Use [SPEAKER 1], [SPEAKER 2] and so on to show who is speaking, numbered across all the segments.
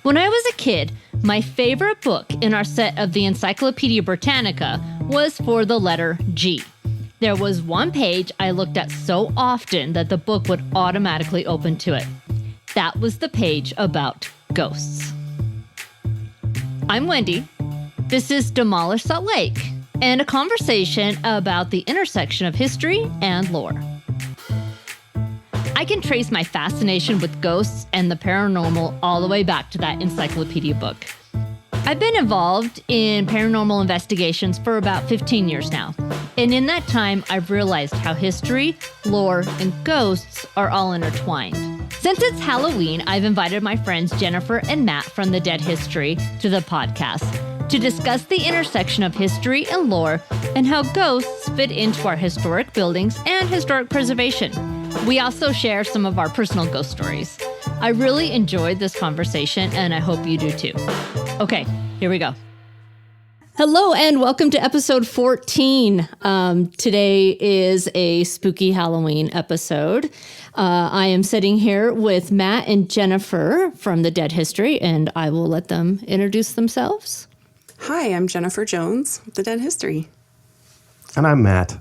[SPEAKER 1] When I was a kid, my favorite book in our set of the Encyclopedia Britannica was for the letter G. There was one page I looked at so often that the book would automatically open to it. That was the page about ghosts. I'm Wendy. This is Demolish Salt Lake, and a conversation about the intersection of history and lore. I can trace my fascination with ghosts and the paranormal all the way back to that encyclopedia book. I've been involved in paranormal investigations for about 15 years now. And in that time, I've realized how history, lore, and ghosts are all intertwined. Since it's Halloween, I've invited my friends Jennifer and Matt from the Dead History to the podcast to discuss the intersection of history and lore and how ghosts fit into our historic buildings and historic preservation. We also share some of our personal ghost stories. I really enjoyed this conversation, and I hope you do too. Okay, here we go. Hello, and welcome to episode 14. Today is a spooky Halloween episode. I am sitting here with Matt and Jennifer from the Dead History, and I will let them introduce themselves.
[SPEAKER 2] Hi, I'm Jennifer Jones with the Dead History.
[SPEAKER 3] And I'm Matt.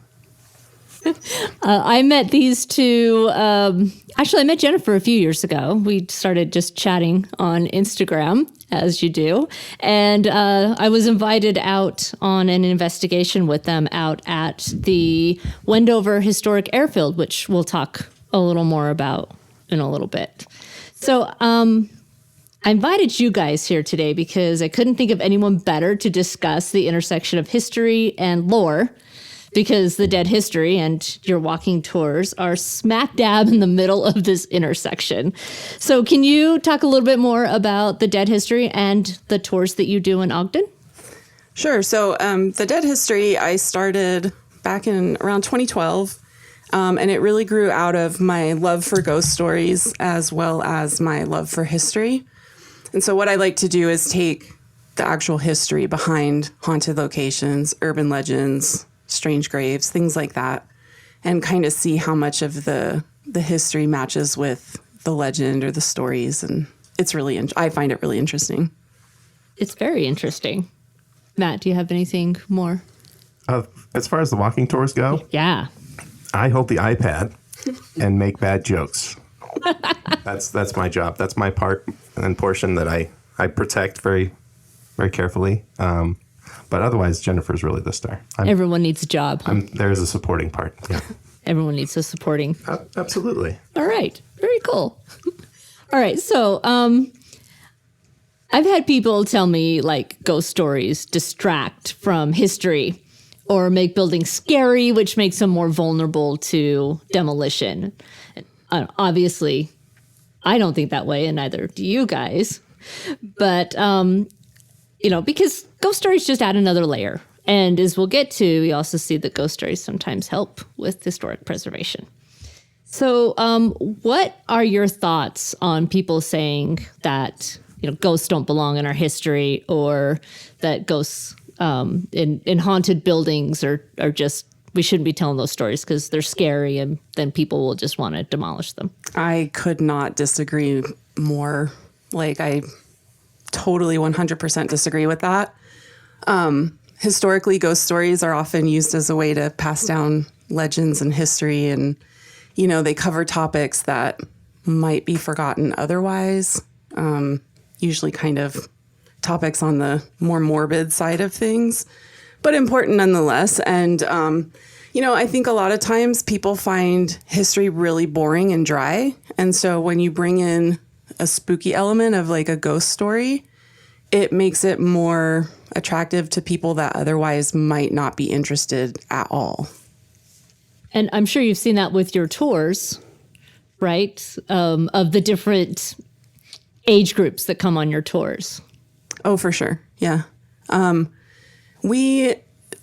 [SPEAKER 1] I met these two, actually I met Jennifer a few years ago. We started just chatting on Instagram, as you do. And I was invited out on an investigation with them out at the Wendover Historic Airfield, which we'll talk a little more about in a little bit. So I invited you guys here today because I couldn't think of anyone better to discuss the intersection of history and lore, because the Dead History and your walking tours are smack dab in the middle of this intersection. So can you talk a little bit more about the Dead History and the tours that you do in Ogden?
[SPEAKER 2] Sure. So the Dead History, I started back in around 2012, and it really grew out of my love for ghost stories as well as my love for history. And so what I like to do is take the actual history behind haunted locations, urban legends, strange graves, things like that, and kind of see how much of the history matches with the legend or the stories. And it's really, I find it really interesting.
[SPEAKER 1] It's very interesting. Matt, do you have anything more?
[SPEAKER 3] As far as the walking tours go,
[SPEAKER 1] Yeah.
[SPEAKER 3] I hold the iPad and make bad jokes. That's my job. That's my part and portion that I protect very, very carefully. But otherwise, Jennifer's really the star.
[SPEAKER 1] Everyone needs a job.
[SPEAKER 3] There's a supporting part. Yeah.
[SPEAKER 1] Everyone needs a supporting.
[SPEAKER 3] Absolutely.
[SPEAKER 1] All right. Very cool. All right. So I've had people tell me like ghost stories distract from history or make buildings scary, which makes them more vulnerable to demolition. Obviously, I don't think that way, and neither do you guys. But because ghost stories just add another layer. And as we'll get to, we also see that ghost stories sometimes help with historic preservation. So what are your thoughts on people saying that, ghosts don't belong in our history, or that ghosts in haunted buildings are just, we shouldn't be telling those stories because they're scary and then people will just want to demolish them?
[SPEAKER 2] I could not disagree more. I totally 100% disagree with that. Historically, ghost stories are often used as a way to pass down legends and history. And, they cover topics that might be forgotten otherwise. Usually kind of topics on the more morbid side of things, but important nonetheless. And, I think a lot of times people find history really boring and dry. And so when you bring in a spooky element of like a ghost story, it makes it more attractive to people that otherwise might not be interested at all.
[SPEAKER 1] And I'm sure you've seen that with your tours, right? Of the different age groups that come on your tours.
[SPEAKER 2] Oh, for sure. Yeah.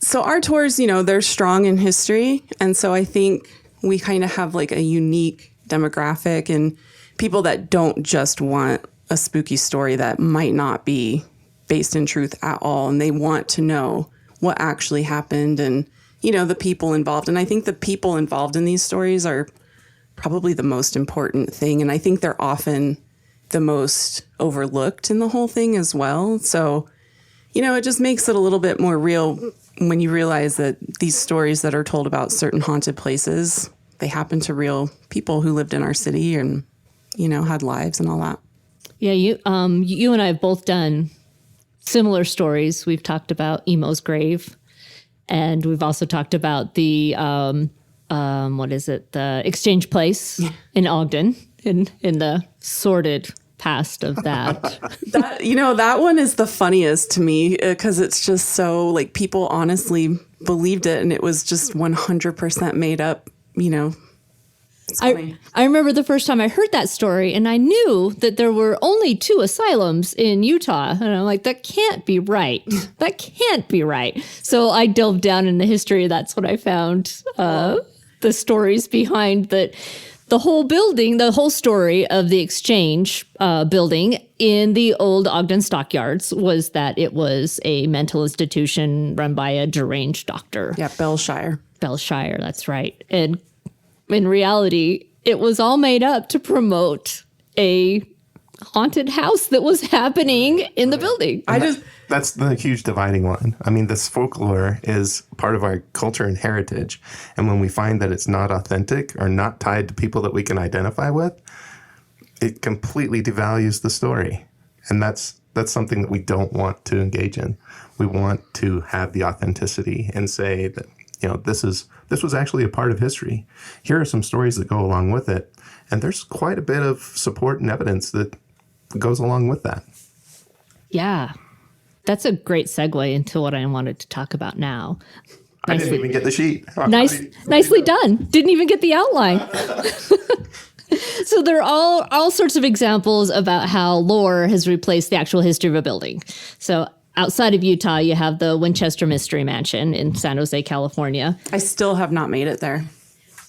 [SPEAKER 2] So our tours, they're strong in history. And so I think we kind of have like a unique demographic and people that don't just want a spooky story that might not be based in truth at all. And they want to know what actually happened and, the people involved. And I think the people involved in these stories are probably the most important thing. And I think they're often the most overlooked in the whole thing as well. So, it just makes it a little bit more real when you realize that these stories that are told about certain haunted places, they happen to real people who lived in our city and, had lives and all that.
[SPEAKER 1] Yeah, you and I have both done similar stories. We've talked about Emo's grave, and we've also talked about the the Exchange Place in Ogden, in the sordid past of that.
[SPEAKER 2] That one is the funniest to me because it's just so like people honestly believed it, and it was just 100% made up. It's funny.
[SPEAKER 1] I remember the first time I heard that story, and I knew that there were only 2 asylums in Utah. And I'm like, that can't be right. That can't be right. So I delved down in the history. That's what I found. The stories behind that. The whole building, the whole story of the Exchange building in the old Ogden stockyards was that it was a mental institution run by a deranged doctor.
[SPEAKER 2] Yeah, Bellshire.
[SPEAKER 1] Bellshire, that's right. And in reality, it was all made up to promote a haunted house that was happening in the building.
[SPEAKER 3] That's the huge dividing line. I mean, this folklore is part of our culture and heritage. And when we find that it's not authentic or not tied to people that we can identify with, it completely devalues the story. And that's something that we don't want to engage in. We want to have the authenticity and say that, this was actually a part of history. Here are some stories that go along with it. And there's quite a bit of support and evidence that goes along with that.
[SPEAKER 1] Yeah. That's a great segue into what I wanted to talk about now.
[SPEAKER 3] I didn't even get the sheet.
[SPEAKER 1] Nicely done. Didn't even get the outline. So there are all sorts of examples about how lore has replaced the actual history of a building. So outside of Utah, you have the Winchester Mystery Mansion in San Jose, California.
[SPEAKER 2] I still have not made it there.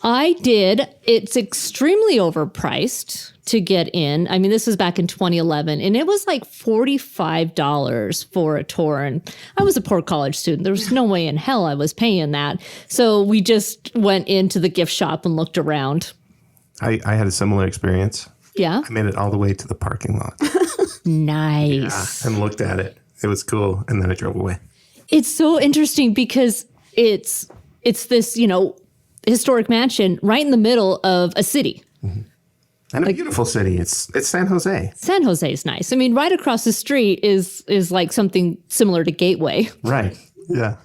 [SPEAKER 1] I did. It's extremely overpriced to get in. I mean, this was back in 2011, and it was like $45 for a tour. And I was a poor college student. There was no way in hell I was paying that. So we just went into the gift shop and looked around.
[SPEAKER 3] I had a similar experience.
[SPEAKER 1] Yeah?
[SPEAKER 3] I made it all the way to the parking lot.
[SPEAKER 1] Nice.
[SPEAKER 3] Yeah, and looked at it. It was cool. And then I drove away.
[SPEAKER 1] It's so interesting because it's this, historic mansion right in the middle of a city.
[SPEAKER 3] Mm-hmm. And a beautiful city. It's San Jose.
[SPEAKER 1] San Jose is nice. I mean, right across the street is like something similar to Gateway.
[SPEAKER 3] Right. Yeah.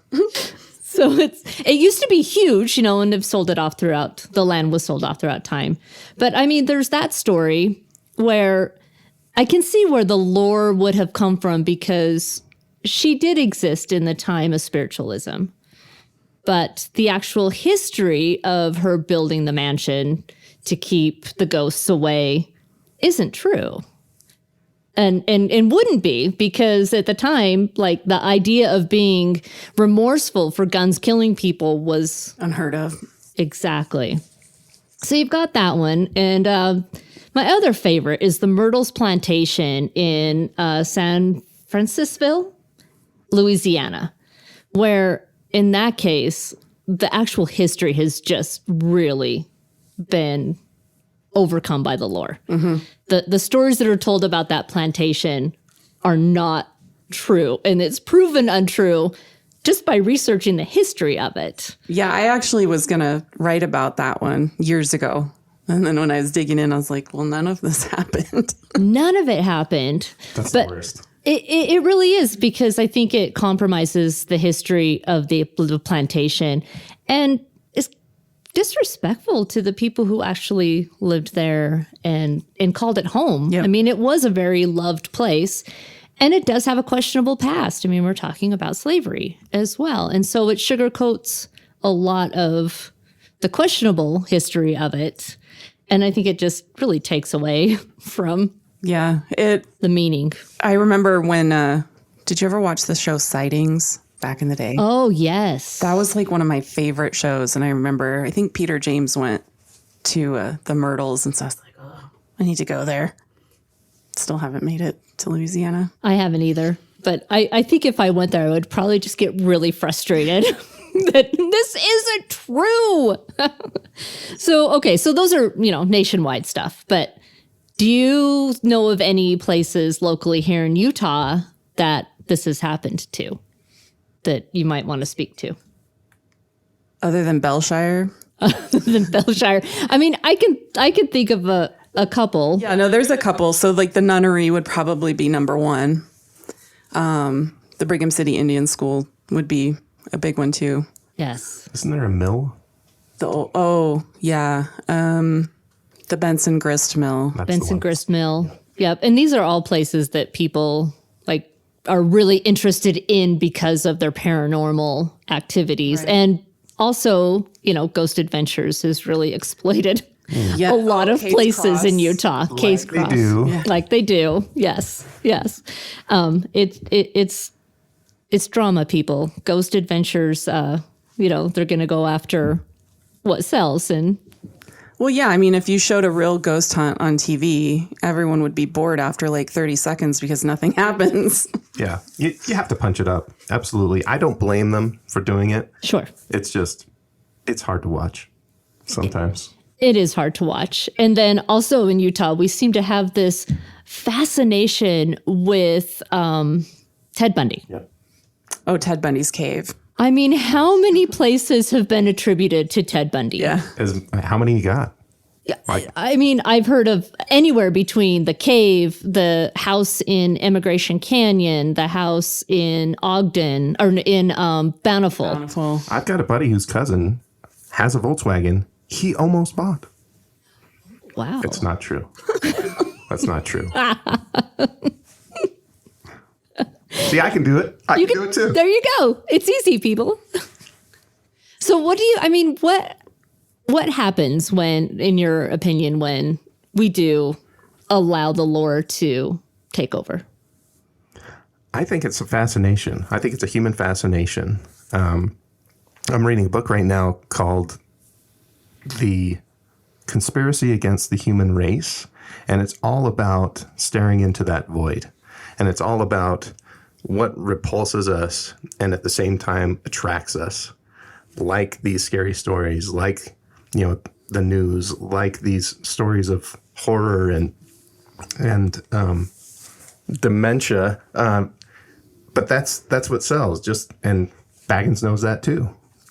[SPEAKER 1] So it used to be huge, and they've sold it off throughout, the land was sold off throughout time. But I mean, there's that story where I can see where the lore would have come from because she did exist in the time of spiritualism. But the actual history of her building the mansion to keep the ghosts away isn't true. And wouldn't be, because at the time, like, the idea of being remorseful for guns killing people was
[SPEAKER 2] unheard of.
[SPEAKER 1] Exactly. So you've got that one. And my other favorite is the Myrtles Plantation in San Francisco, Louisiana, where in that case, the actual history has just really been overcome by the lore. Mm-hmm. The stories that are told about that plantation are not true, and it's proven untrue just by researching the history of it.
[SPEAKER 2] Yeah, I actually was going to write about that one years ago. And then when I was digging in, I was like, well, none of this happened.
[SPEAKER 1] None of it happened.
[SPEAKER 3] That's the worst.
[SPEAKER 1] It really is, because I think it compromises the history of the plantation and is disrespectful to the people who actually lived there and called it home. Yep. I mean, it was a very loved place, and it does have a questionable past. I mean, we're talking about slavery as well. And so it sugarcoats a lot of the questionable history of it. And I think it just really takes away from the meaning.
[SPEAKER 2] I remember when, did you ever watch the show Sightings back in the day?
[SPEAKER 1] Oh, yes.
[SPEAKER 2] That was like one of my favorite shows. And I remember, I think Peter James went to the Myrtles, and so I was like, oh, I need to go there. Still haven't made it to Louisiana.
[SPEAKER 1] I haven't either. But I think if I went there, I would probably just get really frustrated that this isn't true. So those are, nationwide stuff. But Do you know of any places locally here in Utah that this has happened to that you might want to speak to?
[SPEAKER 2] Other than Belshire?
[SPEAKER 1] Than Belshire. I mean, I can think of a couple.
[SPEAKER 2] Yeah, no, there's a couple. So like the nunnery would probably be number one. The Brigham City Indian School would be a big one too.
[SPEAKER 1] Yes.
[SPEAKER 3] Isn't there a mill?
[SPEAKER 2] Yeah. The Benson Grist Mill.
[SPEAKER 3] That's the
[SPEAKER 1] Benson
[SPEAKER 3] one.
[SPEAKER 1] Grist Mill. Yep. And these are all places that people like are really interested in because of their paranormal activities.
[SPEAKER 2] Right.
[SPEAKER 1] And also, Ghost Adventures has really exploited
[SPEAKER 2] Yeah.
[SPEAKER 1] a lot of
[SPEAKER 2] Case
[SPEAKER 1] places
[SPEAKER 2] Cross.
[SPEAKER 1] in Utah. Case
[SPEAKER 3] They
[SPEAKER 1] Cross.
[SPEAKER 3] do.
[SPEAKER 2] Yeah.
[SPEAKER 1] Like they do. Yes. It's drama, people. Ghost Adventures, they're going to go after what sells. And
[SPEAKER 2] Well, yeah. I mean, if you showed a real ghost hunt on TV, everyone would be bored after like 30 seconds because nothing happens.
[SPEAKER 3] Yeah, you have to punch it up. Absolutely. I don't blame them for doing it.
[SPEAKER 1] sure.
[SPEAKER 3] It's just, it's hard to watch sometimes.
[SPEAKER 1] It is hard to watch. And then also in Utah, we seem to have this fascination with Ted Bundy.
[SPEAKER 3] Yeah.
[SPEAKER 2] Oh, Ted Bundy's Cave.
[SPEAKER 1] I mean, how many places have been attributed to Ted Bundy?
[SPEAKER 2] Yeah.
[SPEAKER 3] How many you got?
[SPEAKER 1] I mean, I've heard of anywhere between the cave, the house in Immigration Canyon, the house in Ogden, or in Bountiful.
[SPEAKER 2] Wonderful.
[SPEAKER 3] I've got a buddy whose cousin has a Volkswagen he almost bought.
[SPEAKER 1] Wow.
[SPEAKER 3] It's not true. That's not true. See, I can do it. I can do it too.
[SPEAKER 1] There you go. It's easy, people. So what happens when, in your opinion, when we do allow the lore to take over?
[SPEAKER 3] I think it's a fascination. I think it's a human fascination. I'm reading a book right now called The Conspiracy Against the Human Race, and it's all about staring into that void. And it's all about what repulses us and at the same time attracts us, like these scary stories, like, the news, like these stories of horror and dementia. But that's what sells. And Baggins knows that too.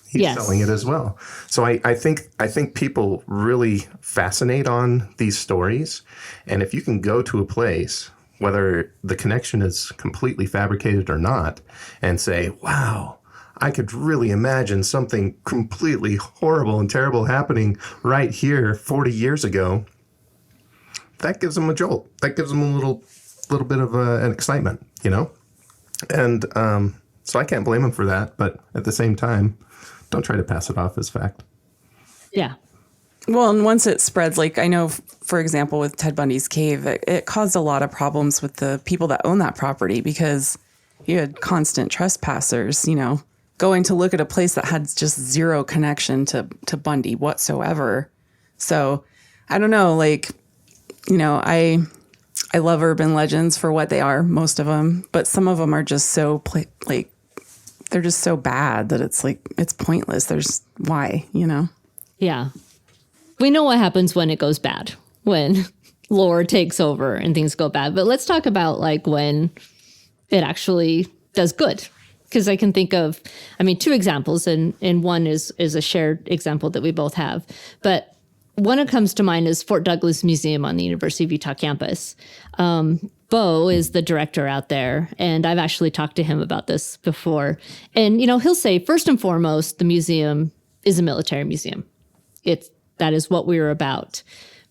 [SPEAKER 3] He's
[SPEAKER 1] Yes.
[SPEAKER 3] selling it as well. So I think people really fascinate on these stories. And if you can go to a place, whether the connection is completely fabricated or not, and say, wow, I could really imagine something completely horrible and terrible happening right here 40 years ago, that gives them a jolt. That gives them a little bit of an excitement, And so I can't blame them for that. But at the same time, don't try to pass it off as fact.
[SPEAKER 1] Yeah.
[SPEAKER 2] Well, and once it spreads, like I know, for example, with Ted Bundy's Cave, it caused a lot of problems with the people that own that property because you had constant trespassers, going to look at a place that had just zero connection to Bundy whatsoever. So I don't know, I love urban legends for what they are, most of them, but some of them are just so they're just so bad that it's pointless. There's why,
[SPEAKER 1] Yeah. We know what happens when it goes bad, when lore takes over and things go bad. But let's talk about when it actually does good. Because I can think of, two examples, and one is a shared example that we both have. But one that comes to mind is Fort Douglas Museum on the University of Utah campus. Bo is the director out there, and I've actually talked to him about this before. And, he'll say, first and foremost, the museum is a military museum. That is what we're about.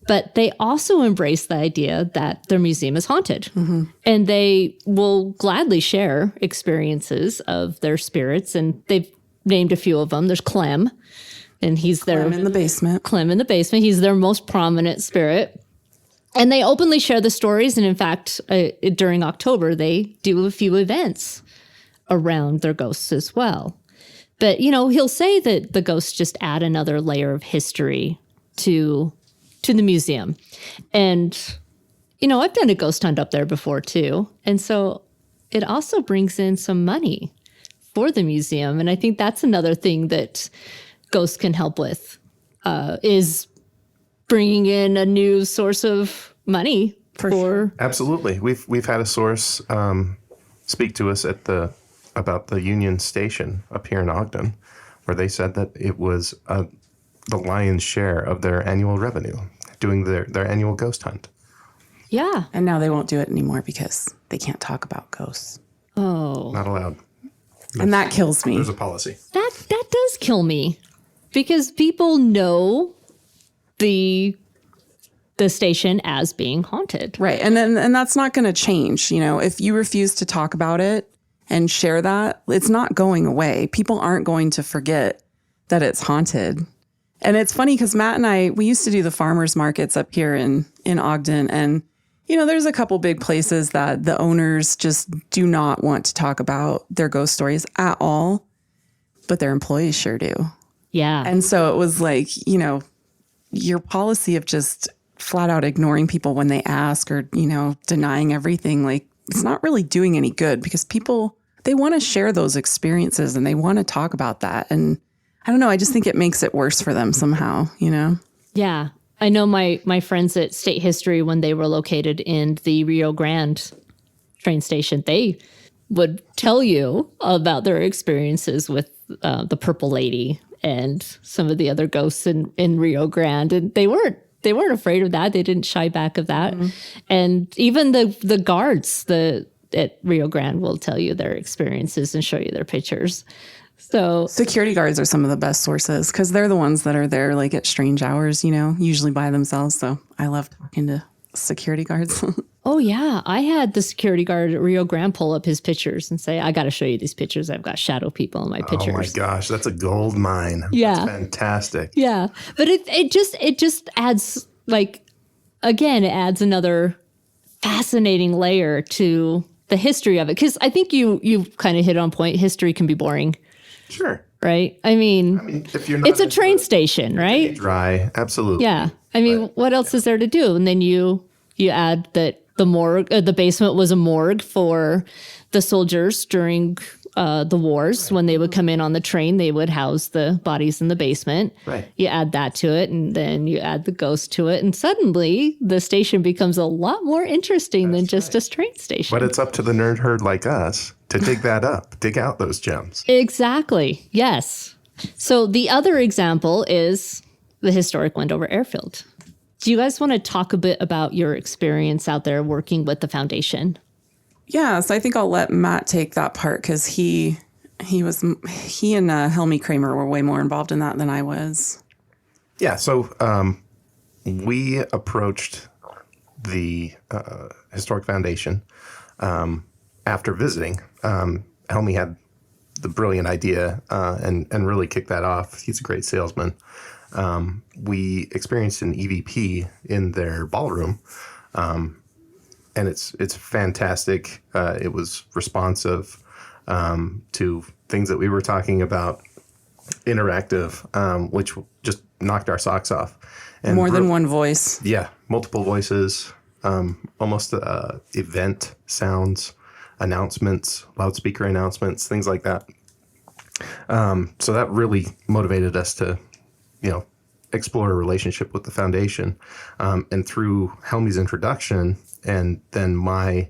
[SPEAKER 1] But they also embrace the idea that their museum is haunted. Mm-hmm. And they will gladly share experiences of their spirits. And they've named a few of them. There's Clem, and he's their...
[SPEAKER 2] Clem in the basement.
[SPEAKER 1] Clem in the basement. He's their most prominent spirit. And they openly share the stories. And in fact, during October, they do a few events around their ghosts as well. But, he'll say that the ghosts just add another layer of history to the museum. And, I've done a ghost hunt up there before too. And so it also brings in some money for the museum. And I think that's another thing that ghosts can help with, is bringing in a new source of money for
[SPEAKER 2] sure.
[SPEAKER 3] Absolutely. We've had a source speak to us about the Union Station up here in Ogden, where they said that it was the lion's share of their annual revenue, doing their annual ghost hunt.
[SPEAKER 1] Yeah.
[SPEAKER 2] And now they won't do it anymore because they can't talk about ghosts.
[SPEAKER 1] Oh.
[SPEAKER 3] Not allowed.
[SPEAKER 2] And that kills me.
[SPEAKER 3] There's a policy.
[SPEAKER 1] That does kill me because people know the station as being haunted.
[SPEAKER 2] Right. And that's not going to change. You know, if you refuse to talk about it and share that, it's not going away. People aren't going to forget that it's haunted. And it's funny because Matt and we used to do the farmers markets up here in Ogden. And, you know, there's a couple big places that the owners just do not want to talk about their ghost stories at all, but their employees sure do.
[SPEAKER 1] Yeah.
[SPEAKER 2] And so it was like, you know, your policy of just flat out ignoring people when they ask or, you know, denying everything, like it's not really doing any good because people, they want to share those experiences and they want to talk about that. And I don't know, I just think it makes it worse for them somehow, you know?
[SPEAKER 1] Yeah. I know my friends at State History, when they were located in the Rio Grande train station, they would tell you about their experiences with the Purple Lady and some of the other ghosts in Rio Grande. And they weren't afraid of that. They didn't shy back of that. Mm-hmm. And even the guards at Rio Grande will tell you their experiences and show you their pictures. So
[SPEAKER 2] security guards are some of the best sources because they're the ones that are there like at strange hours, you know, usually by themselves. So I love talking to security guards.
[SPEAKER 1] Oh, yeah. I had the security guard at Rio Grande pull up his pictures and say, I got to show you these pictures. I've got shadow people in my pictures.
[SPEAKER 3] Oh, my gosh. That's a gold mine.
[SPEAKER 1] Yeah.
[SPEAKER 3] That's fantastic.
[SPEAKER 1] Yeah. But it just adds, like, again, it adds another fascinating layer to the history of it. Because I think you kind of hit on point. History can be boring.
[SPEAKER 3] Sure.
[SPEAKER 1] Right? I mean
[SPEAKER 3] if you're not
[SPEAKER 1] it's a train station, right?
[SPEAKER 3] Dry. Absolutely.
[SPEAKER 1] Yeah. I mean, what else is there to do? And then you add that the morgue, the basement was a morgue for the soldiers during the wars. When they would come in on the train, they would house the bodies in the basement.
[SPEAKER 3] Right.
[SPEAKER 1] You add that to it, and then you add the ghost to it, and suddenly the station becomes a lot more interesting than just a train station.
[SPEAKER 3] But it's up to the nerd herd like us to dig that up, dig out those gems.
[SPEAKER 1] Exactly. Yes. So the other example is the historic Wendover Airfield. Do you guys want to talk a bit about your experience out there working with the foundation?
[SPEAKER 2] Yeah, so I think I'll let Matt take that part because he and Helmy Kramer were way more involved in that than I was.
[SPEAKER 3] Yeah, so we approached the historic foundation after visiting. Helmy had the brilliant idea and really kicked that off. He's a great salesman. We experienced an EVP in their ballroom. And it's fantastic. It was responsive to things that we were talking about, interactive, which just knocked our socks off. And
[SPEAKER 2] more than one voice.
[SPEAKER 3] Yeah, multiple voices, almost event sounds, announcements, loudspeaker announcements, things like that. So that really motivated us to, explore a relationship with the foundation. And through Helmy's introduction, and then my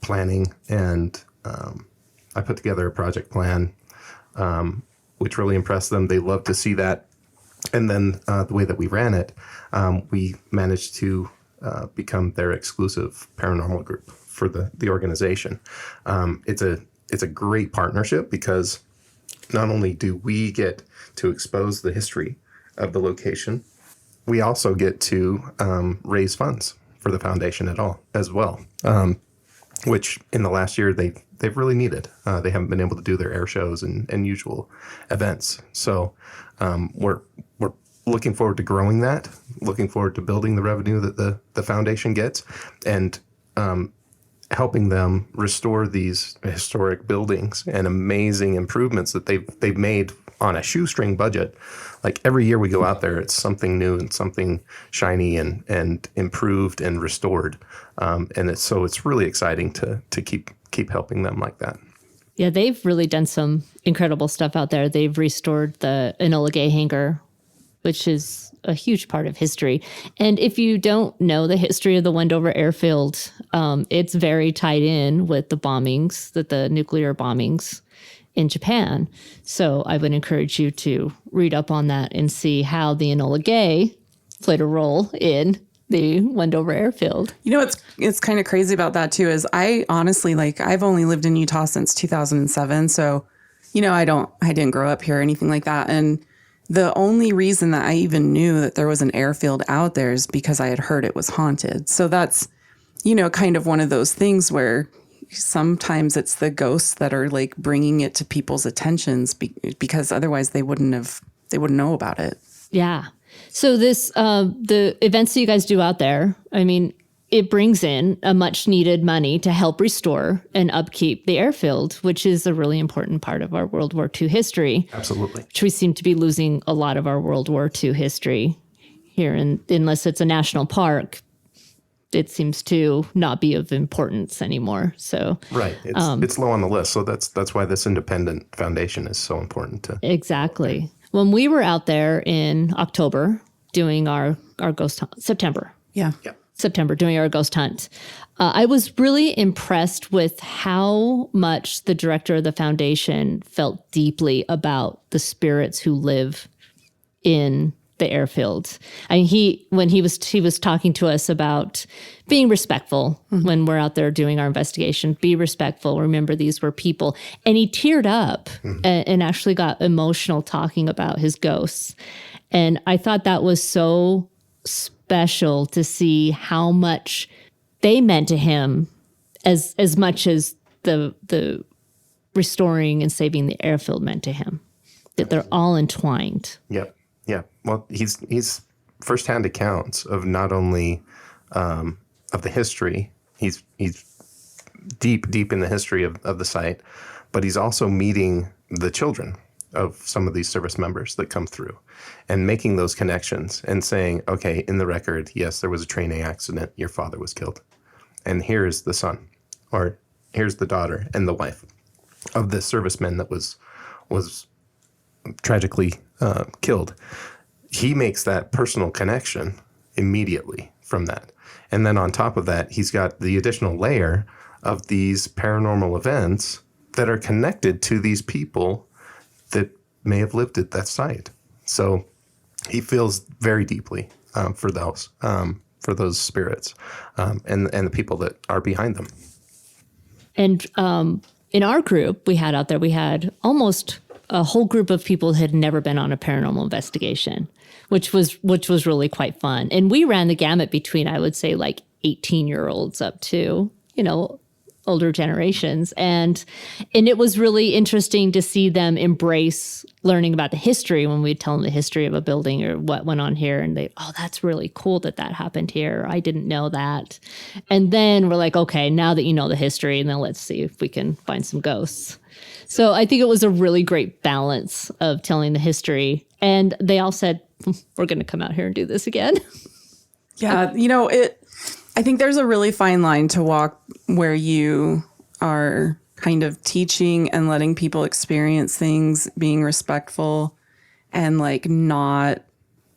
[SPEAKER 3] planning, and I put together a project plan, which really impressed them. They loved to see that. And then the way that we ran it, we managed to become their exclusive paranormal group for the organization. It's a great partnership because not only do we get to expose the history of the location, we also get to raise funds for the foundation as well, which in the last year they've really needed. They haven't been able to do their air shows and usual events. So we're looking forward to growing that, looking forward to building the revenue that the foundation gets, and helping them restore these historic buildings and amazing improvements that they've made on a shoestring budget. Like every year we go out there, it's something new and something shiny and improved and restored. And it's really exciting to keep helping them like that.
[SPEAKER 1] Yeah, they've really done some incredible stuff out there. They've restored the Enola Gay hangar which is a huge part of history. And if you don't know the history of the Wendover airfield, it's very tied in with the bombings, the nuclear bombings in Japan. So I would encourage you to read up on that and see how the Enola Gay played a role in the Wendover airfield.
[SPEAKER 2] You know, it's kind of crazy about that too, is I honestly, like, I've only lived in Utah since 2007. So, you know, I didn't grow up here or anything like that. And the only reason that I even knew that there was an airfield out there is because I had heard it was haunted. So that's, you know, kind of one of those things where sometimes it's the ghosts that are like bringing it to people's attentions because otherwise they wouldn't know about it.
[SPEAKER 1] Yeah. So this, the events that you guys do out there, I mean, it brings in a much needed money to help restore and upkeep the airfield, which is a really important part of our World War II history.
[SPEAKER 3] Absolutely.
[SPEAKER 1] Which we seem to be losing a lot of our World War II history here. And unless it's a national park, it seems to not be of importance anymore. So
[SPEAKER 3] right. It's low on the list. So that's why this independent foundation is so important to.
[SPEAKER 1] Exactly. When we were out there in October doing our ghost hunt, September.
[SPEAKER 2] Yeah.
[SPEAKER 1] September doing our ghost hunt. I was really impressed with how much the director of the foundation felt deeply about the spirits who live in the airfield. I mean, when he was talking to us about being respectful when we're out there doing our investigation, be respectful. Remember, these were people. And he teared up and actually got emotional talking about his ghosts. And I thought that was so special to see how much they meant to him as much as the restoring and saving the airfield meant to him. That they're all entwined.
[SPEAKER 3] Yep. Yeah. Well, he's firsthand accounts of not only of the history. He's deep in the history of the site, but he's also meeting the children of some of these service members that come through and making those connections and saying, okay, in the record, yes, there was a training accident. Your father was killed. And here's the son, or here's the daughter and the wife of this serviceman that was tragically killed. He makes that personal connection immediately from that. And then on top of that, he's got the additional layer of these paranormal events that are connected to these people that may have lived at that site. So he feels very deeply for those spirits and the people that are behind them. And
[SPEAKER 1] in our group we had out there, we had almost a whole group of people that had never been on a paranormal investigation, which was really quite fun. And we ran the gamut between, I would say, like 18-year-olds up to, you know, older generations. And it was really interesting to see them embrace learning about the history when we'd tell them the history of a building or what went on here. And they, oh, that's really cool that happened here. I didn't know that. And then we're like, okay, now that you know the history, and then let's see if we can find some ghosts. So I think it was a really great balance of telling the history. And they all said, we're going to come out here and do this again.
[SPEAKER 2] Yeah, you know, I think there's a really fine line to walk where you are kind of teaching and letting people experience things, being respectful and like not,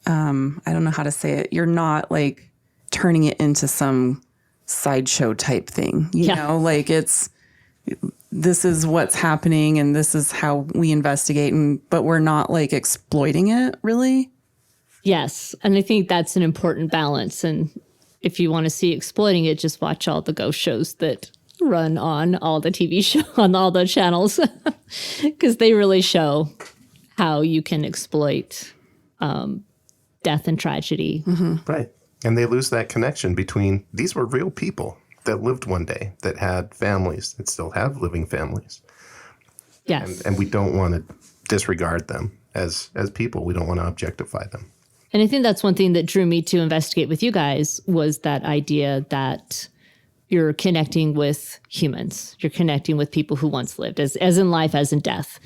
[SPEAKER 2] I don't know how to say it. You're not like turning it into some sideshow type thing, you know, like this is what's happening and this is how we investigate, but we're not like exploiting it really.
[SPEAKER 1] Yes. And I think that's an important balance. And if you want to see exploiting it, just watch all the ghost shows that run on all the TV shows, on all the channels, because they really show how you can exploit death and tragedy.
[SPEAKER 3] Mm-hmm. Right. And they lose that connection between these were real people that lived one day, that had families, that still have living families.
[SPEAKER 1] Yes.
[SPEAKER 3] And we don't want to disregard them as people. We don't want to objectify them.
[SPEAKER 1] And I think that's one thing that drew me to investigate with you guys was that idea that you're connecting with humans. You're connecting with people who once lived, as in life, as in death.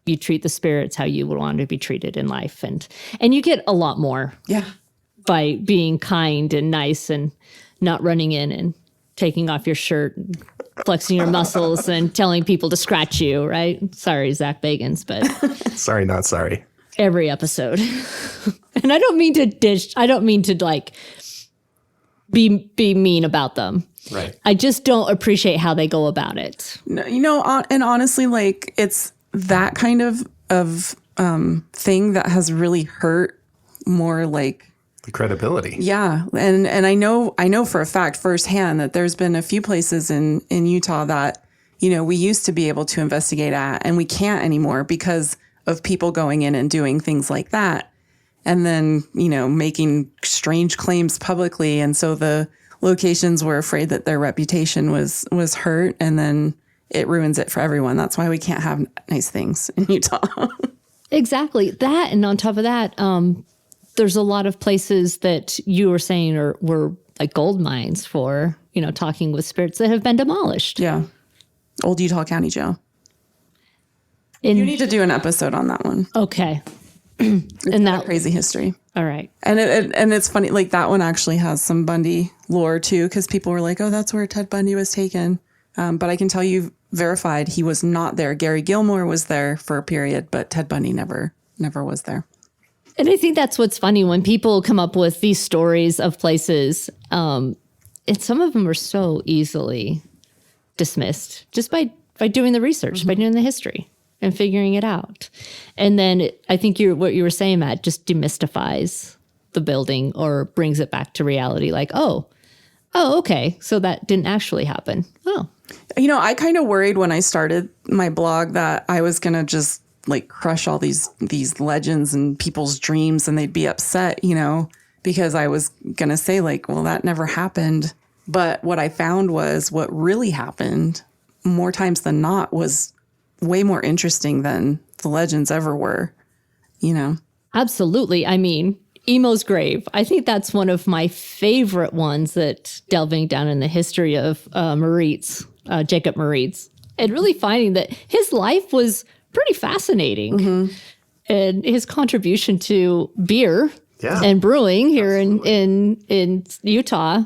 [SPEAKER 1] You treat the spirits how you would want to be treated in life. And you get a lot more by being kind and nice and not running in and taking off your shirt, and flexing your muscles and telling people to scratch you, right? Sorry, Zach Bagans, but...
[SPEAKER 3] Sorry, not sorry.
[SPEAKER 1] every episode. And I don't mean to like be mean about them.
[SPEAKER 3] Right.
[SPEAKER 1] I just don't appreciate how they go about it.
[SPEAKER 2] No, and honestly, like it's that kind of thing that has really hurt more like
[SPEAKER 3] The credibility.
[SPEAKER 2] yeah. And I know for a fact firsthand that there's been a few places in Utah that, we used to be able to investigate at and we can't anymore because of people going in and doing things like that. And then, making strange claims publicly. And so the locations were afraid that their reputation was hurt, and then it ruins it for everyone. That's why we can't have nice things in Utah.
[SPEAKER 1] Exactly. That, and on top of that, there's a lot of places that you were saying were like gold mines for, talking with spirits that have been demolished.
[SPEAKER 2] Yeah. Old Utah County Jail.
[SPEAKER 1] You
[SPEAKER 2] need to do an episode on that one.
[SPEAKER 1] Okay.
[SPEAKER 2] And that crazy history.
[SPEAKER 1] All right.
[SPEAKER 2] And it's funny, like that one actually has some Bundy lore too, because people were like, oh, that's where Ted Bundy was taken. But I can tell you verified he was not there. Gary Gilmore was there for a period, but Ted Bundy never was there.
[SPEAKER 1] And I think that's what's funny when people come up with these stories of places, and some of them are so easily dismissed just by doing the research, by doing the history and figuring it out. And then I think what you were saying, Matt, just demystifies the building or brings it back to reality. Like, oh, okay, so that didn't actually happen. Oh.
[SPEAKER 2] I kind of worried when I started my blog that I was going to just like crush all these legends and people's dreams and they'd be upset, because I was going to say like, well, that never happened. But what I found was what really happened more times than not was way more interesting than the legends ever were,
[SPEAKER 1] Absolutely. I mean, Emo's grave. I think that's one of my favorite ones that delving down in the history of Moritz, Jacob Moritz, and really finding that his life was pretty fascinating. Mm-hmm. And his contribution to beer and brewing here in Utah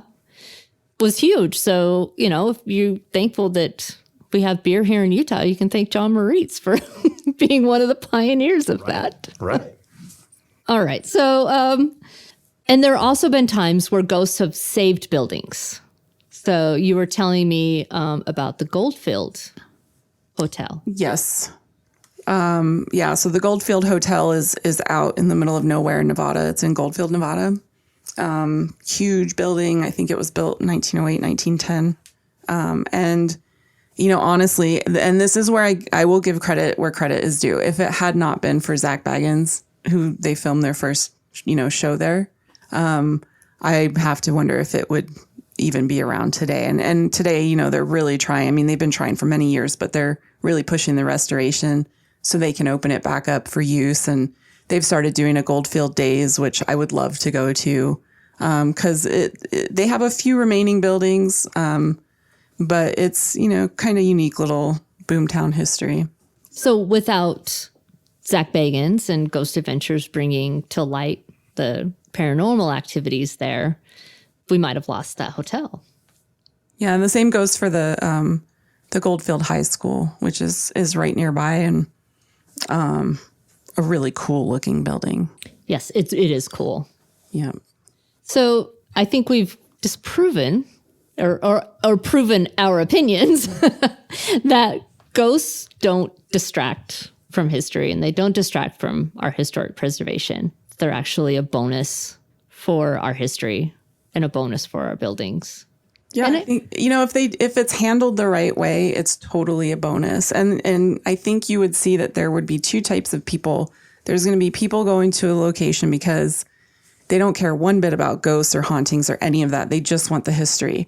[SPEAKER 1] was huge. So, if you're thankful that we have beer here in Utah, you can thank John Moritz for being one of the pioneers of that.
[SPEAKER 3] Right.
[SPEAKER 1] All right. So, and there have also been times where ghosts have saved buildings. So you were telling me about the Goldfield Hotel.
[SPEAKER 2] Yes. Yeah. So the Goldfield Hotel is out in the middle of nowhere in Nevada. It's in Goldfield, Nevada. Huge building. I think it was built in 1908, 1910. And, honestly, and this is where I will give credit where credit is due. If it had not been for Zach Baggins, who they filmed their first, show there, I have to wonder if it would even be around today. And today, they're really trying. I mean, they've been trying for many years, but they're really pushing the restoration so they can open it back up for use. And they've started doing a Goldfield Days, which I would love to go to, because they have a few remaining buildings, but it's, kind of unique little boomtown history.
[SPEAKER 1] So without Zach Bagans and Ghost Adventures bringing to light the paranormal activities there, we might have lost that hotel.
[SPEAKER 2] Yeah, and the same goes for the Goldfield High School, which is right nearby, and a really cool looking building.
[SPEAKER 1] Yes, it is cool.
[SPEAKER 2] Yeah.
[SPEAKER 1] So I think we've disproven or proven our opinions that ghosts don't distract from history and they don't distract from our historic preservation. They're actually a bonus for our history and a bonus for our buildings.
[SPEAKER 2] Yeah,
[SPEAKER 1] and
[SPEAKER 2] I think, if it's handled the right way, it's totally a bonus. And I think you would see that there would be two types of people. There's going to be people going to a location because they don't care one bit about ghosts or hauntings or any of that. They just want the history.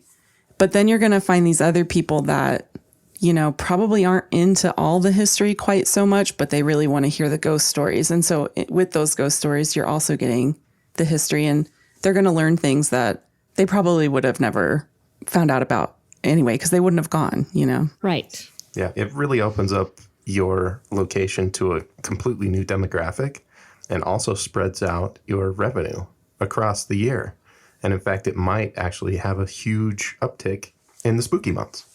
[SPEAKER 2] But then you're going to find these other people that, probably aren't into all the history quite so much, but they really want to hear the ghost stories. And so with those ghost stories, you're also getting the history, and they're going to learn things that they probably would have never found out about anyway, because they wouldn't have gone,
[SPEAKER 1] Right.
[SPEAKER 3] Yeah, it really opens up your location to a completely new demographic and also spreads out your revenue across the year. And in fact, it might actually have a huge uptick in the spooky months.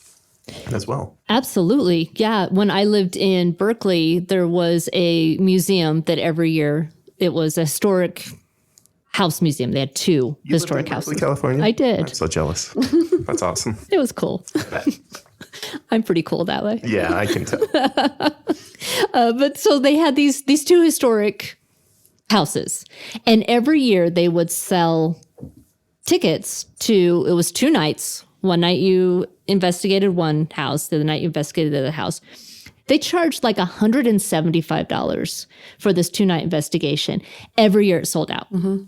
[SPEAKER 3] as well.
[SPEAKER 1] Absolutely. Yeah. When I lived in Berkeley, there was a museum that every year, it was a historic house museum. They had two historic houses.
[SPEAKER 3] Berkeley, California?
[SPEAKER 1] I did.
[SPEAKER 3] I'm so jealous. That's awesome.
[SPEAKER 1] It was cool. I'm pretty cool that way.
[SPEAKER 3] Yeah, I can tell.
[SPEAKER 1] But so they had these two historic houses, and every year they would sell tickets to, it was 2 nights. One night you investigated one house, the other night you investigated the other house. They charged like $175 for this 2-night investigation. Every year it sold out.
[SPEAKER 2] Mm-hmm.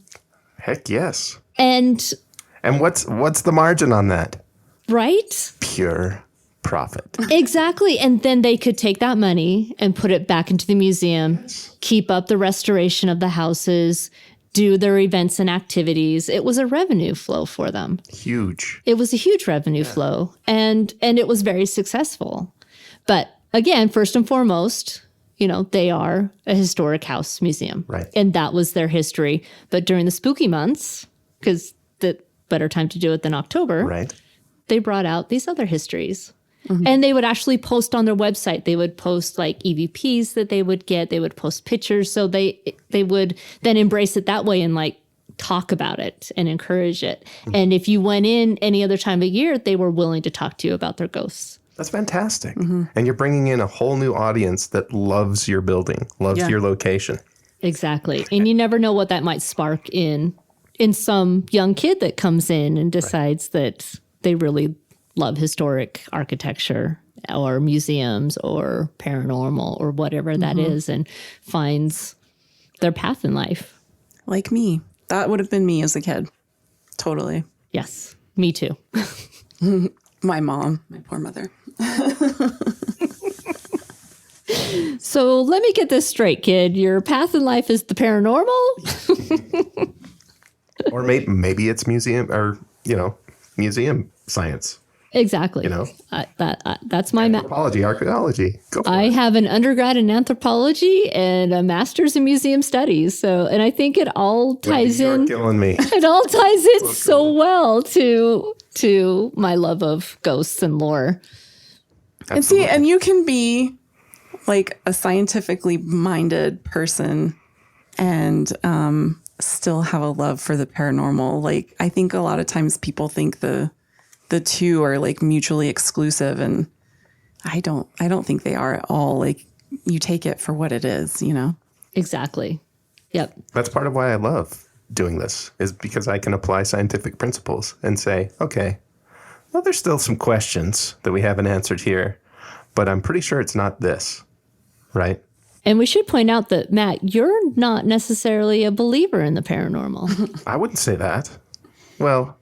[SPEAKER 3] Heck yes.
[SPEAKER 1] And
[SPEAKER 3] what's the margin on that?
[SPEAKER 1] right?
[SPEAKER 3] Pure profit.
[SPEAKER 1] Exactly. And then they could take that money and put it back into the museum, keep up the restoration of the houses, do their events and activities. It was a revenue flow for them.
[SPEAKER 3] Huge.
[SPEAKER 1] It was a huge revenue flow, and it was very successful. But again, first and foremost, they are a historic house museum.
[SPEAKER 3] Right.
[SPEAKER 1] And that was their history. But during the spooky months, because the better time to do it than October,
[SPEAKER 3] Right.
[SPEAKER 1] they brought out these other histories. Mm-hmm. And they would actually post on their website. They would post like EVPs that they would get. They would post pictures. So they would then embrace it that way and like talk about it and encourage it. Mm-hmm. And if you went in any other time of year, they were willing to talk to you about their ghosts.
[SPEAKER 3] That's fantastic. Mm-hmm. And you're bringing in a whole new audience that loves your building, loves your location.
[SPEAKER 1] Exactly. And you never know what that might spark in some young kid that comes in and decides that they really love historic architecture or museums or paranormal or whatever that is, and finds their path in life.
[SPEAKER 2] Like me. That would have been me as a kid. Totally.
[SPEAKER 1] Yes, me too.
[SPEAKER 2] My mom, my poor mother.
[SPEAKER 1] So let me get this straight, kid. Your path in life is the paranormal?
[SPEAKER 3] Or maybe it's museum or, museum science.
[SPEAKER 1] Exactly. That's my
[SPEAKER 3] Anthropology, archaeology. Go for
[SPEAKER 1] I
[SPEAKER 3] it.
[SPEAKER 1] have an undergrad in anthropology and a master's in museum studies. So, and I think it all ties
[SPEAKER 3] You're
[SPEAKER 1] in.
[SPEAKER 3] killing me.
[SPEAKER 1] It all ties in so well to my love of ghosts and lore.
[SPEAKER 2] And see, and you can be like a scientifically minded person and still have a love for the paranormal. Like, I think a lot of times people think the two are like mutually exclusive, and I don't think they are at all. Like, you take it for what it is,
[SPEAKER 1] Exactly. Yep.
[SPEAKER 3] That's part of why I love doing this, is because I can apply scientific principles and say, okay, well, there's still some questions that we haven't answered here, but I'm pretty sure it's not this, right?
[SPEAKER 1] And we should point out that, Matt, you're not necessarily a believer in the paranormal.
[SPEAKER 3] I wouldn't say that. Well,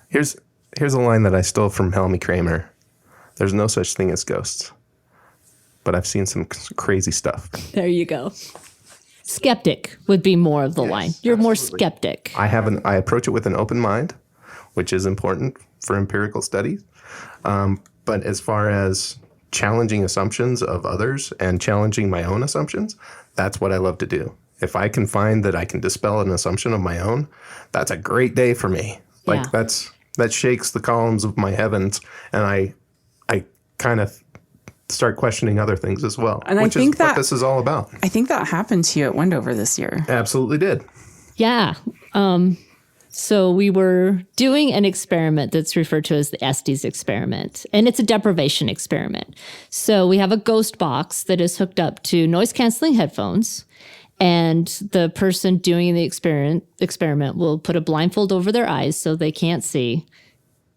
[SPEAKER 3] here's a line that I stole from Helmy Kramer. There's no such thing as ghosts, but I've seen some crazy stuff.
[SPEAKER 1] There you go. Skeptic would be more of the line. You're more skeptic.
[SPEAKER 3] I approach it with an open mind, which is important for empirical studies. But as far as challenging assumptions of others and challenging my own assumptions, that's what I love to do. If I can find that I can dispel an assumption of my own, that's a great day for me. Like that shakes the columns of my heavens, and I kind of start questioning other things as well.
[SPEAKER 2] And
[SPEAKER 3] which
[SPEAKER 2] I think
[SPEAKER 3] is what this is all about.
[SPEAKER 2] I think that happened to you at Wendover this year.
[SPEAKER 3] Absolutely did.
[SPEAKER 1] Yeah. So we were doing an experiment that's referred to as the Estes experiment, and it's a deprivation experiment. So we have a ghost box that is hooked up to noise-canceling headphones, and the person doing the experiment will put a blindfold over their eyes so they can't see,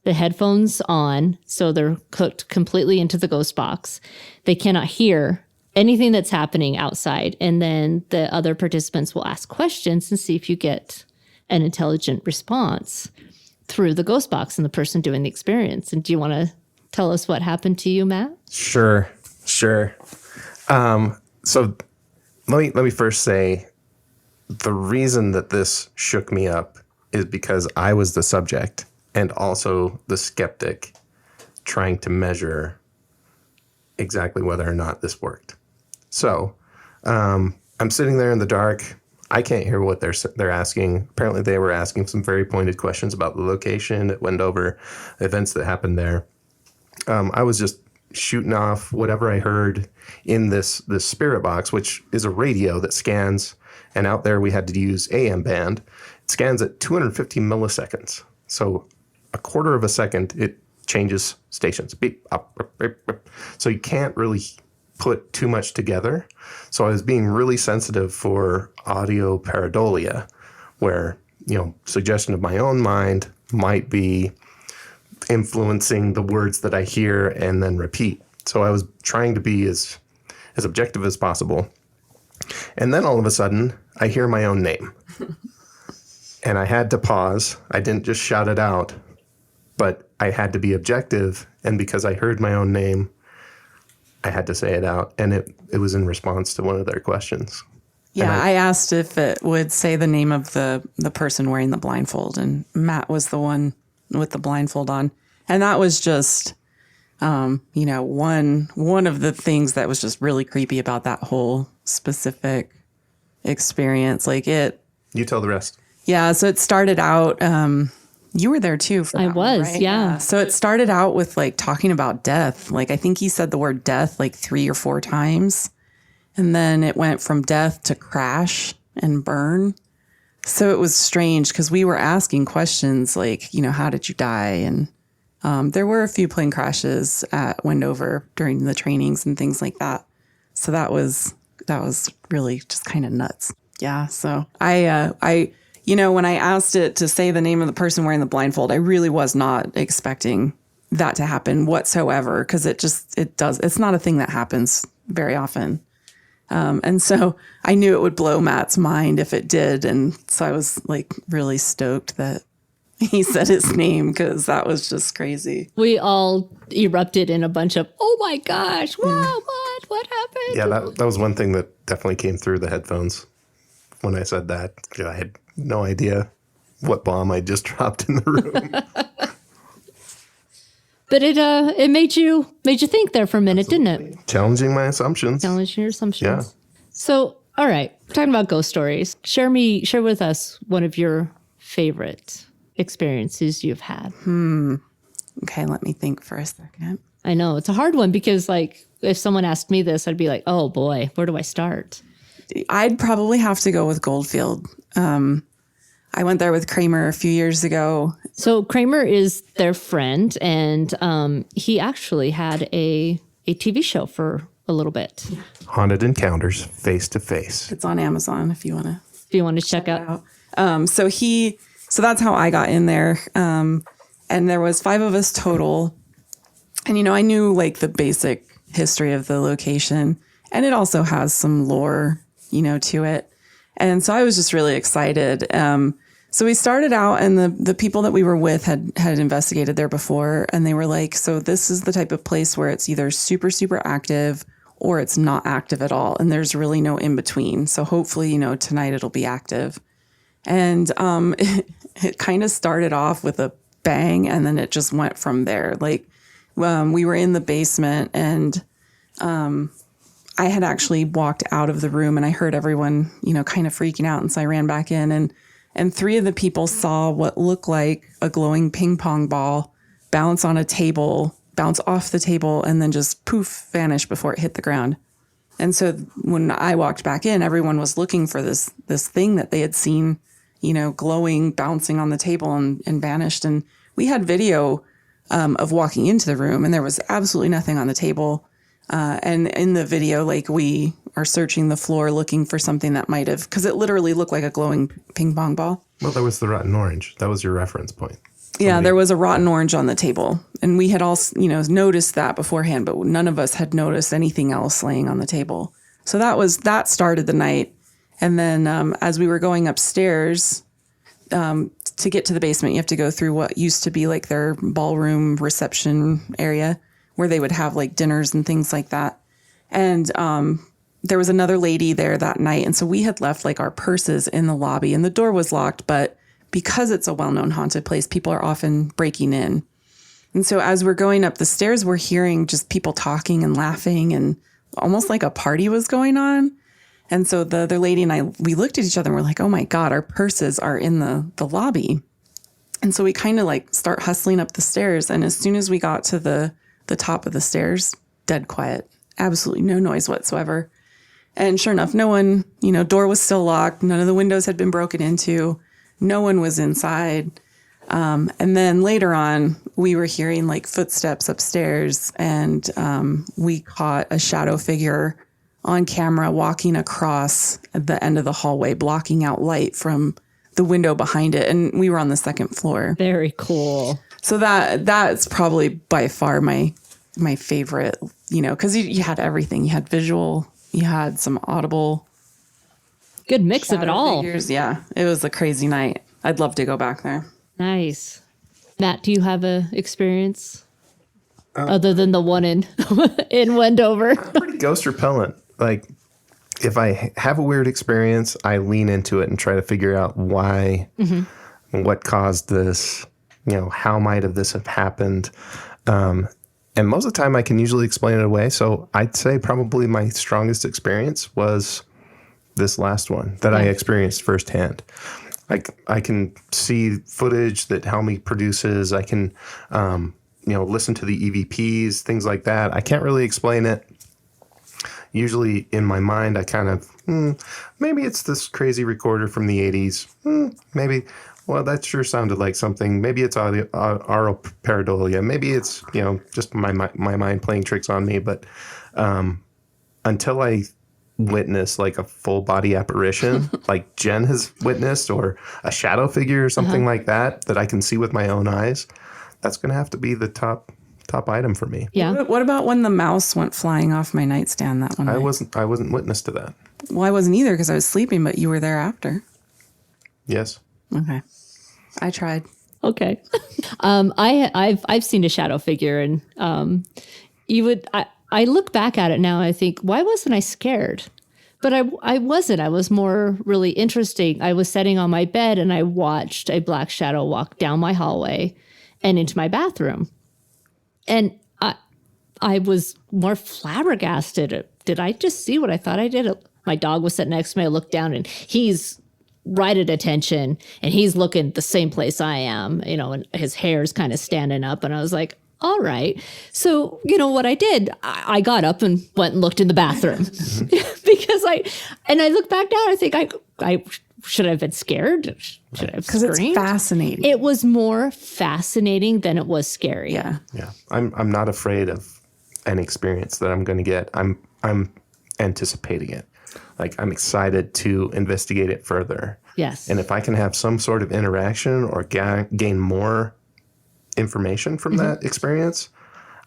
[SPEAKER 1] the headphones on, so they're hooked completely into the ghost box. They cannot hear anything that's happening outside, and then the other participants will ask questions and see if you get an intelligent response through the ghost box and the person doing the experience. And do you want to tell us what happened to you, Matt?
[SPEAKER 3] Sure. So let me first say the reason that this shook me up is because I was the subject and also the skeptic trying to measure exactly whether or not this worked. So I'm sitting there in the dark. I can't hear what they're asking. Apparently, they were asking some very pointed questions about the location at Wendover, events that happened there. I was just shooting off whatever I heard in this spirit box, which is a radio that scans. And out there we had to use AM band. It scans at 250 milliseconds. So a quarter of a second, it changes stations. Beep, up, beep, beep. So you can't really put too much together. So I was being really sensitive for audio pareidolia, where, suggestion of my own mind might be influencing the words that I hear and then repeat. So I was trying to be as objective as possible. And then all of a sudden, I hear my own name. And I had to pause. I didn't just shout it out, but I had to be objective. And because I heard my own name, I had to say it out. And it was in response to one of their questions.
[SPEAKER 2] Yeah, I asked if it would say the name of the person wearing the blindfold. And Matt was the one with the blindfold on. And that was just, one of the things that was just really creepy about that whole specific experience.
[SPEAKER 3] You tell the rest.
[SPEAKER 2] Yeah, so it started out, you were there too. For
[SPEAKER 1] I
[SPEAKER 2] that
[SPEAKER 1] was,
[SPEAKER 2] one, right?
[SPEAKER 1] yeah.
[SPEAKER 2] So it started out with talking about death. I think he said the word death 3 or 4 times. And then it went from death to crash and burn. So it was strange because we were asking questions how did you die? And there were a few plane crashes at Wendover during the trainings and things like that. So that was really just kind of nuts. Yeah. So I when I asked it to say the name of the person wearing the blindfold, I really was not expecting that to happen whatsoever. Cause it's not a thing that happens very often. And so I knew it would blow Matt's mind if it did. And so I was really stoked that he said his name because that was just crazy.
[SPEAKER 1] We all erupted in a bunch of, oh my gosh, wow, what happened?
[SPEAKER 3] Yeah, that was one thing that definitely came through the headphones when I said that. I had no idea what bomb I just dropped in the room.
[SPEAKER 1] But it made you think there for a minute, didn't it?
[SPEAKER 3] Challenging my assumptions.
[SPEAKER 1] Challenging your assumptions.
[SPEAKER 3] Yeah.
[SPEAKER 1] So, all right, we're talking about ghost stories. Share with us one of your favorite experiences you've had.
[SPEAKER 2] Okay, let me think for a second.
[SPEAKER 1] I know it's a hard one because if someone asked me this, I'd be like, oh boy, where do I start?
[SPEAKER 2] I'd probably have to go with Goldfield. I went there with Kramer a few years ago.
[SPEAKER 1] So Kramer is their friend, and he actually had a TV show for a little bit.
[SPEAKER 3] Haunted Encounters, Face to Face.
[SPEAKER 2] It's on Amazon if you want to.
[SPEAKER 1] If you want to check out.
[SPEAKER 2] So that's how I got in there. And there was 5 of us total. And, I knew the basic history of the location, and it also has some lore, to it. And so I was just really excited. So we started out, and the people that we were with had investigated there before, and they were like, so this is the type of place where it's either super, super active or it's not active at all. And there's really no in between. So hopefully, tonight it'll be active. And it kind of started off with a bang, and then it just went from there. We were in the basement, and I had actually walked out of the room, and I heard everyone, kind of freaking out. And so I ran back in, and 3 of the people saw what looked like a glowing ping pong ball bounce on a table, bounce off the table, and then just poof, vanish before it hit the ground. And so when I walked back in, everyone was looking for this thing that they had seen, glowing, bouncing on the table and vanished. And we had video of walking into the room, and there was absolutely nothing on the table. And in the video, we are searching the floor looking for something that might have, because it literally looked like a glowing ping pong ball.
[SPEAKER 3] Well, there was the rotten orange. That was your reference point.
[SPEAKER 2] Yeah, there was a rotten orange on the table. And we had all, noticed that beforehand, but none of us had noticed anything else laying on the table. So that started the night. And then as we were going upstairs, to get to the basement, you have to go through what used to be their ballroom reception area where they would have dinners and things like that. And there was another lady there that night. And so we had left our purses in the lobby, and the door was locked, but because it's a well-known haunted place, people are often breaking in. And so as we're going up the stairs, we're hearing just people talking and laughing, and almost like a party was going on. And so the other lady and I, we looked at each other and we're like, oh my God, our purses are in the lobby. And so we kind of start hustling up the stairs. And as soon as we got to the the top of the stairs, dead quiet, absolutely no noise whatsoever. And sure enough, no one, door was still locked. None of the windows had been broken into. No one was inside. And then later on, we were hearing like footsteps upstairs, and we caught a shadow figure on camera walking across the end of the hallway, blocking out light from the window behind it. And we were on the second floor.
[SPEAKER 1] Very cool.
[SPEAKER 2] So that's probably by far my favorite, because you had everything. You had visual, you had some audible.
[SPEAKER 1] Good mix of it all.
[SPEAKER 2] Figures. Yeah, it was a crazy night. I'd love to go back there.
[SPEAKER 1] Nice. Matt, do you have a experience other than the one in Wendover?
[SPEAKER 3] Pretty ghost repellent. Like, if I have a weird experience, I lean into it and try to figure out why, what caused this, how might have this have happened. And most of the time I can usually explain it away. So I'd say probably my strongest experience was this last one that I experienced firsthand. I can see footage that Helmy produces. I can, listen to the EVPs, things like that. I can't really explain it. Usually in my mind, I kind of, maybe it's this crazy recorder from the 80s. Maybe, well, that sure sounded like something. Maybe it's aural pareidolia. Maybe it's, just my mind playing tricks on me. But until I witness like a full body apparition, like Jen has witnessed, or a shadow figure or something like that I can see with my own eyes, that's going to have to be the top item for me.
[SPEAKER 1] Yeah.
[SPEAKER 2] What about when the mouse went flying off my nightstand that one night?
[SPEAKER 3] I wasn't witness to that.
[SPEAKER 2] Well, I wasn't either because I was sleeping, but you were there after.
[SPEAKER 3] Yes.
[SPEAKER 2] Okay. I tried.
[SPEAKER 1] Okay. I've seen a shadow figure, and I look back at it now and I think, why wasn't I scared? But I wasn't. I was more really interesting. I was sitting on my bed and I watched a black shadow walk down my hallway and into my bathroom. And I was more flabbergasted. Did I just see what I thought I did? My dog was sitting next to me. I looked down and he's right at attention and he's looking the same place I am, and his hair's kind of standing up. And I was like, all right. So, what I did, I got up and went and looked in the bathroom because I look back now, I think I should have been scared. Should I have screamed?
[SPEAKER 2] Because it's fascinating.
[SPEAKER 1] It was more fascinating than it was scary.
[SPEAKER 2] Yeah.
[SPEAKER 3] Yeah. I'm not afraid of an experience that I'm going to get. I'm anticipating it. Like, I'm excited to investigate it further.
[SPEAKER 1] Yes.
[SPEAKER 3] And if I can have some sort of interaction or gain more information from that experience,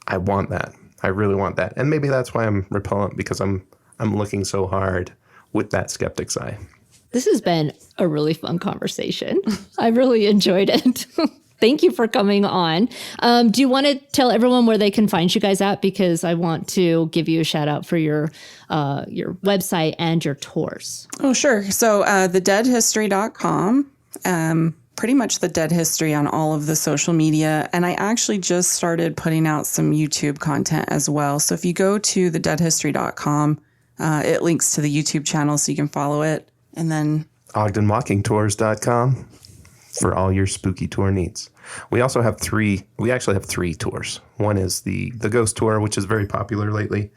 [SPEAKER 3] I want that. I really want that. And maybe that's why I'm repellent, because I'm looking so hard with that skeptic's eye.
[SPEAKER 1] This has been a really fun conversation. I really enjoyed it. Thank you for coming on. Do you want to tell everyone where they can find you guys at? Because I want to give you a shout out for your website and your tours.
[SPEAKER 2] Oh, sure. So thedeadhistory.com, pretty much the Dead History on all of the social media. And I actually just started putting out some YouTube content as well. So if you go to thedeadhistory.com, it links to the YouTube channel so you can follow it. And then
[SPEAKER 3] OgdenWalkingTours.com for all your spooky tour needs. We actually have three tours. One is the Ghost Tour, which is very popular lately.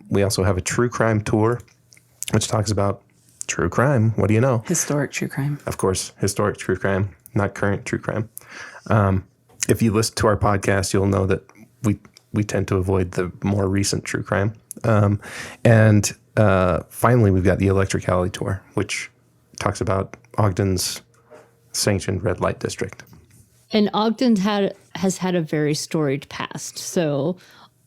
[SPEAKER 3] We also have a True Crime Tour, which talks about true crime. What do you know?
[SPEAKER 2] historic true crime.
[SPEAKER 3] Of course, historic true crime, not current true crime. If you listen to our podcast, you'll know that we tend to avoid the more recent true crime. And finally, we've got the Electric Alley Tour, which talks about Ogden's sanctioned red light district.
[SPEAKER 1] And Ogden has had a very storied past. So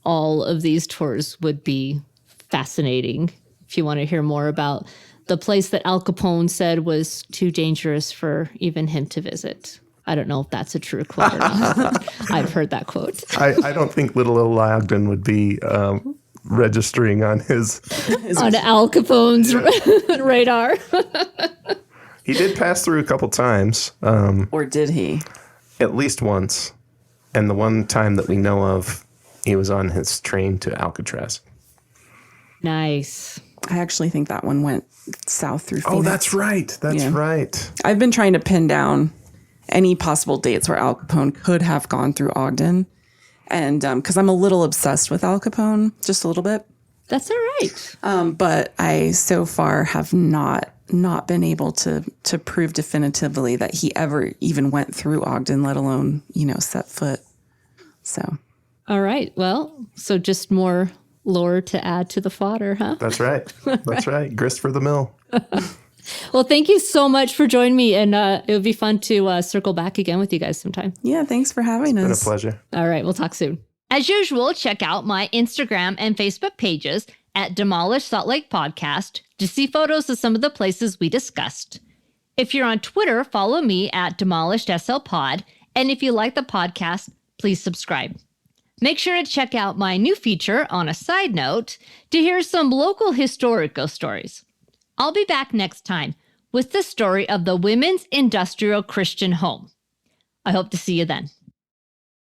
[SPEAKER 1] all of these tours would be fascinating if you want to hear more about the place that Al Capone said was too dangerous for even him to visit. I don't know if that's a true quote or not. I've heard that quote.
[SPEAKER 3] I don't think little old Ogden would be registering on his
[SPEAKER 1] on Al Capone's radar.
[SPEAKER 3] He did pass through a couple times.
[SPEAKER 2] Or did he?
[SPEAKER 3] At least once. And the one time that we know of, he was on his train to Alcatraz.
[SPEAKER 1] Nice.
[SPEAKER 2] I actually think that one went south through Phoenix.
[SPEAKER 3] Oh, that's right. That's right.
[SPEAKER 2] I've been trying to pin down any possible dates where Al Capone could have gone through Ogden. And because I'm a little obsessed with Al Capone, just a little bit.
[SPEAKER 1] That's all right.
[SPEAKER 2] But I so far have not been able to prove definitively that he ever even went through Ogden, let alone, set foot. So.
[SPEAKER 1] All right. Well, so just more lore to add to the fodder, huh?
[SPEAKER 3] That's right. That's right. Grist for the mill.
[SPEAKER 1] Well, thank you so much for joining me. And it would be fun to circle back again with you guys sometime.
[SPEAKER 2] Yeah, thanks for having us.
[SPEAKER 3] It's been a pleasure.
[SPEAKER 1] All right. We'll talk soon. As usual, check out my Instagram and Facebook pages at Demolished Salt Lake Podcast to see photos of some of the places we discussed. If you're on Twitter, follow me at Demolished SL Pod. And if you like the podcast, please subscribe. Make sure to check out my new feature, On a Side Note, to hear some local historic ghost stories. I'll be back next time with the story of the Women's Industrial Christian Home. I hope to see you then.